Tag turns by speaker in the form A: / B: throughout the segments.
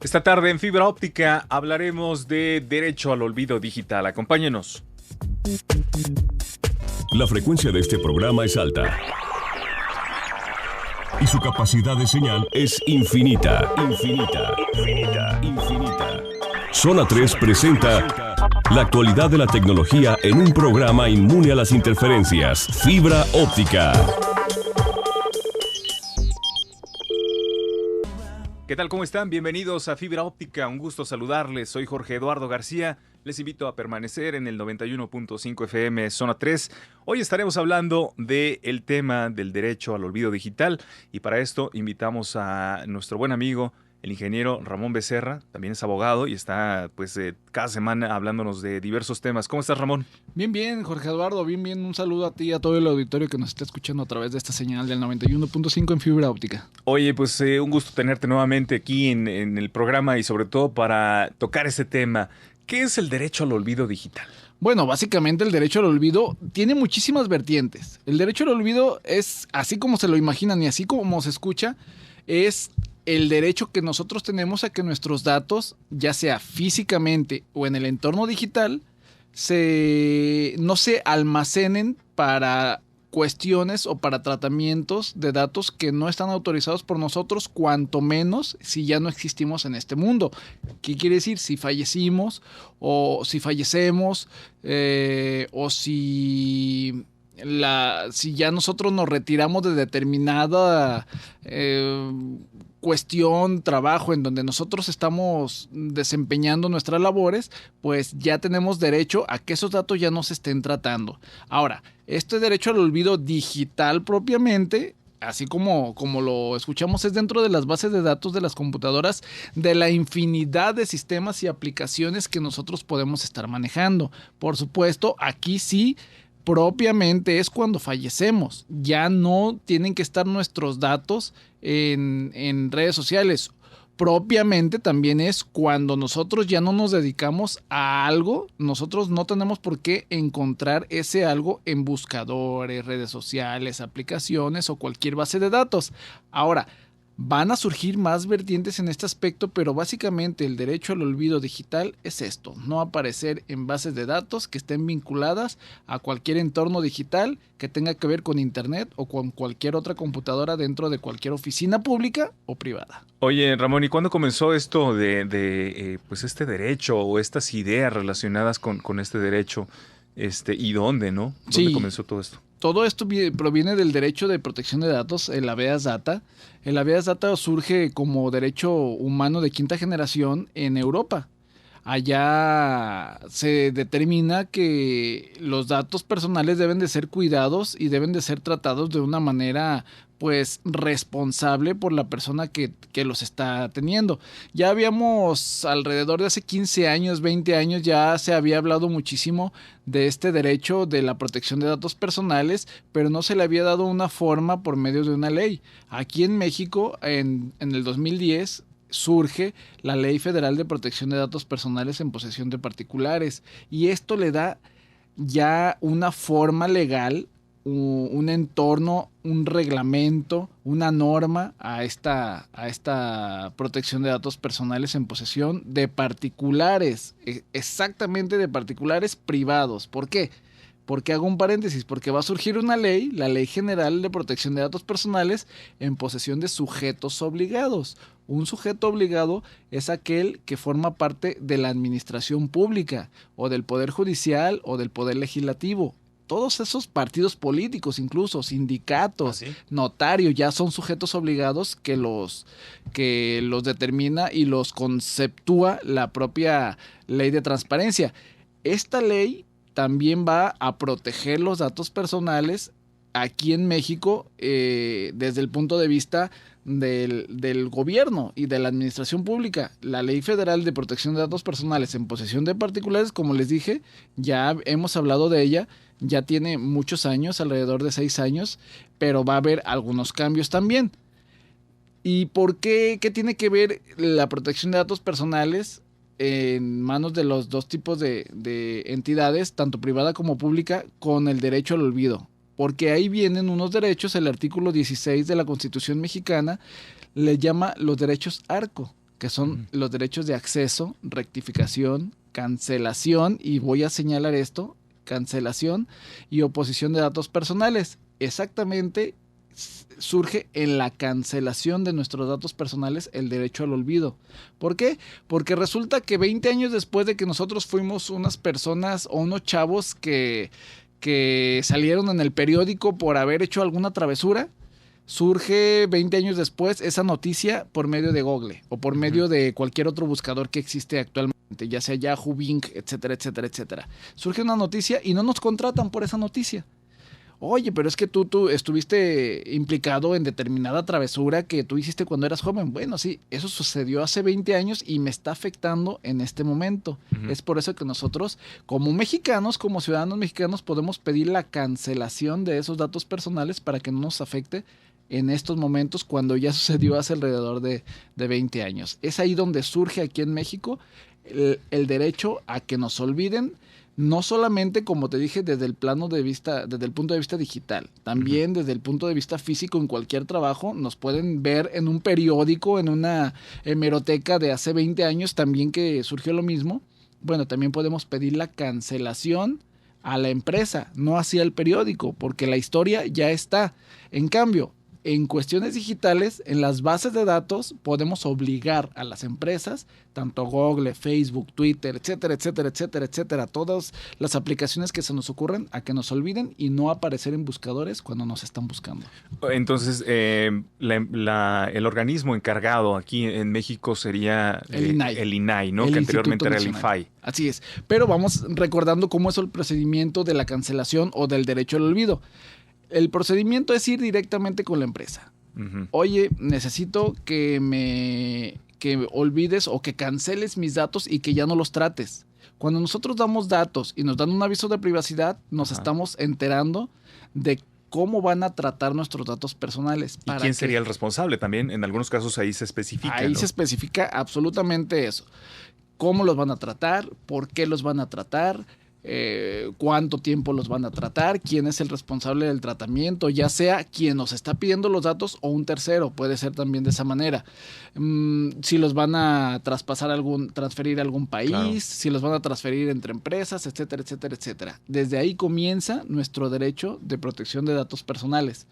A: Esta tarde en Fibra Óptica hablaremos de derecho al olvido digital. Acompáñenos.
B: La frecuencia de este programa es alta y su capacidad de señal es infinita. Zona 3 presenta la actualidad de la tecnología en un programa inmune a las interferencias. Fibra Óptica.
A: ¿Qué tal? ¿Cómo están? Bienvenidos a Fibra Óptica. Un gusto saludarles. Soy Jorge Eduardo García. Les invito a permanecer en el 91.5 FM Zona 3. Hoy estaremos hablando del tema del derecho al olvido digital y para esto invitamos a nuestro buen amigo, el ingeniero Ramón Becerra. También es abogado y está cada semana hablándonos de diversos temas. ¿Cómo estás, Ramón?
C: Bien, Jorge Eduardo, bien. Un saludo a ti y a todo el auditorio que nos está escuchando a través de esta señal del 91.5 en Fibra Óptica.
A: Oye, un gusto tenerte nuevamente aquí en el programa y sobre todo para tocar ese tema. ¿Qué es el derecho al olvido digital?
C: Bueno, básicamente el derecho al olvido tiene muchísimas vertientes. El derecho al olvido es, así como se lo imaginan y así como se escucha, es el derecho que nosotros tenemos a que nuestros datos, ya sea físicamente o en el entorno digital, no se almacenen para cuestiones o para tratamientos de datos que no están autorizados por nosotros, cuanto menos si ya no existimos en este mundo. ¿Qué quiere decir? Si fallecimos o si fallecemos o si ya nosotros nos retiramos de determinada cuestión, trabajo en donde nosotros estamos desempeñando nuestras labores, pues ya tenemos derecho a que esos datos ya no se estén tratando. Ahora, este derecho al olvido digital propiamente, así como lo escuchamos, es dentro de las bases de datos de las computadoras, de la infinidad de sistemas y aplicaciones que nosotros podemos estar manejando. Por supuesto, aquí sí, propiamente es cuando fallecemos. Ya no tienen que estar nuestros datos en redes sociales. Propiamente también es cuando nosotros ya no nos dedicamos a algo. Nosotros no tenemos por qué encontrar ese algo en buscadores, redes sociales, aplicaciones o cualquier base de datos. Ahora, van a surgir más vertientes en este aspecto, pero básicamente el derecho al olvido digital es esto: no aparecer en bases de datos que estén vinculadas a cualquier entorno digital que tenga que ver con internet o con cualquier otra computadora dentro de cualquier oficina pública o privada.
A: Oye, Ramón, ¿y cuándo comenzó esto de este derecho o estas ideas relacionadas con este derecho? ¿Y dónde, no? ¿Dónde comenzó todo esto?
C: Todo esto proviene del derecho de protección de datos, el habeas data. El habeas data surge como derecho humano de quinta generación en Europa. Allá se determina que los datos personales deben de ser cuidados y deben de ser tratados de una manera responsable por la persona que los está teniendo. Ya habíamos alrededor de hace 15 años, 20 años, ya se había hablado muchísimo de este derecho de la protección de datos personales, pero no se le había dado una forma por medio de una ley. Aquí en México, en el 2010, surge la Ley Federal de Protección de Datos Personales en posesión de particulares, y esto le da ya una forma legal, un entorno, un reglamento, una norma a esta protección de datos personales en posesión de particulares, exactamente de particulares privados. ¿Por qué? Porque hago un paréntesis, porque va a surgir una ley, la Ley General de Protección de Datos Personales en posesión de sujetos obligados. Un sujeto obligado es aquel que forma parte de la administración pública o del Poder Judicial o del Poder Legislativo. Todos esos partidos políticos, incluso sindicatos, notarios, ya son sujetos obligados que los determina y los conceptúa la propia ley de transparencia. Esta ley también va a proteger los datos personales aquí en México desde el punto de vista del gobierno y de la administración pública. La Ley Federal de Protección de Datos Personales en posesión de particulares, como les dije, ya hemos hablado de ella, ya tiene muchos años, alrededor de 6 años, pero va a haber algunos cambios también. ¿Y por qué? ¿Qué tiene que ver la protección de datos personales en manos de los dos tipos de entidades, tanto privada como pública, con el derecho al olvido? porque ahí vienen unos derechos, el artículo 16 de la Constitución mexicana le llama los derechos ARCO, que son los derechos de acceso, rectificación, cancelación, y voy a señalar esto, cancelación y oposición de datos personales. Exactamente, surge en la cancelación de nuestros datos personales el derecho al olvido. ¿Por qué? Porque resulta que 20 años después de que nosotros fuimos unas personas o unos chavos que salieron en el periódico por haber hecho alguna travesura, surge 20 años después esa noticia por medio de Google o por medio de cualquier otro buscador que existe actualmente, ya sea Yahoo, Bing, etcétera, etcétera, etcétera. Surge una noticia y no nos contratan por esa noticia. Oye, pero es que tú estuviste implicado en determinada travesura que tú hiciste cuando eras joven. Bueno, sí, eso sucedió hace 20 años y me está afectando en este momento. Es por eso que nosotros, como mexicanos, como ciudadanos mexicanos, podemos pedir la cancelación de esos datos personales para que no nos afecte en estos momentos cuando ya sucedió hace alrededor de 20 años. Es ahí donde surge aquí en México el derecho a que nos olviden, no solamente, como te dije, desde el punto de vista digital, también desde el punto de vista físico. En cualquier trabajo nos pueden ver en un periódico, en una hemeroteca de hace 20 años también que surgió lo mismo. Bueno, también podemos pedir la cancelación a la empresa, no hacia el periódico, porque la historia ya está. En cambio, en cuestiones digitales, en las bases de datos, podemos obligar a las empresas, tanto Google, Facebook, Twitter, etcétera, etcétera, etcétera, etcétera, todas las aplicaciones que se nos ocurren, a que nos olviden y no aparecer en buscadores cuando nos están buscando.
A: Entonces, el organismo encargado aquí en México sería el INAI, ¿no? Que anteriormente era el IFAI.
C: Así es, pero vamos recordando cómo es el procedimiento de la cancelación o del derecho al olvido. El procedimiento es ir directamente con la empresa. Oye, necesito que olvides o que canceles mis datos y que ya no los trates. Cuando nosotros damos datos y nos dan un aviso de privacidad, nos estamos enterando de cómo van a tratar nuestros datos personales.
A: ¿Y quién sería el responsable? También en algunos casos ahí se especifica.
C: Ahí se especifica absolutamente eso. Cómo los van a tratar, por qué los van a tratar, cuánto tiempo los van a tratar, quién es el responsable del tratamiento, ya sea quien nos está pidiendo los datos o un tercero, puede ser también de esa manera. Si los van a transferir a algún país, claro, si los van a transferir entre empresas, etcétera, etcétera, etcétera. Desde ahí comienza nuestro derecho de protección de datos personales.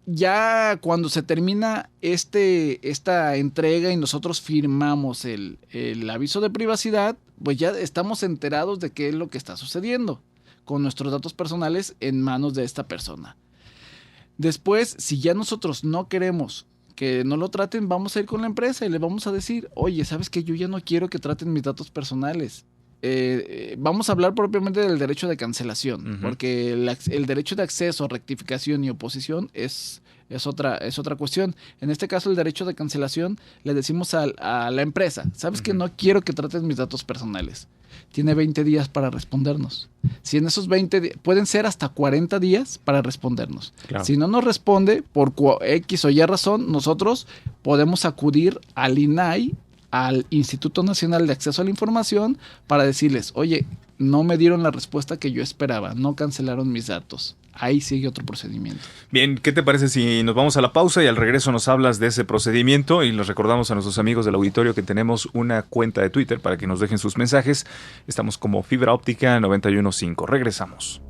C: Ya cuando se termina esta entrega y nosotros firmamos el aviso de privacidad, pues ya estamos enterados de qué es lo que está sucediendo con nuestros datos personales en manos de esta persona. Después, si ya nosotros no queremos que no lo traten, vamos a ir con la empresa y le vamos a decir, oye, ¿sabes qué? Yo ya no quiero que traten mis datos personales. Vamos a hablar propiamente del derecho de cancelación, porque el derecho de acceso, rectificación y oposición es otra cuestión. En este caso, el derecho de cancelación, le decimos a la empresa, ¿sabes que no quiero que trates mis datos personales? Tiene 20 días para respondernos. Si en esos 20 días, pueden ser hasta 40 días para respondernos. Claro. Si no nos responde por X o Y razón, nosotros podemos acudir al INAI, al Instituto Nacional de Acceso a la Información, para decirles, oye, no me dieron la respuesta que yo esperaba, no cancelaron mis datos. Ahí sigue otro procedimiento.
A: Bien, ¿qué te parece si nos vamos a la pausa y al regreso nos hablas de ese procedimiento? Y les recordamos a nuestros amigos del auditorio que tenemos una cuenta de Twitter para que nos dejen sus mensajes. Estamos como Fibra Óptica 915. Regresamos.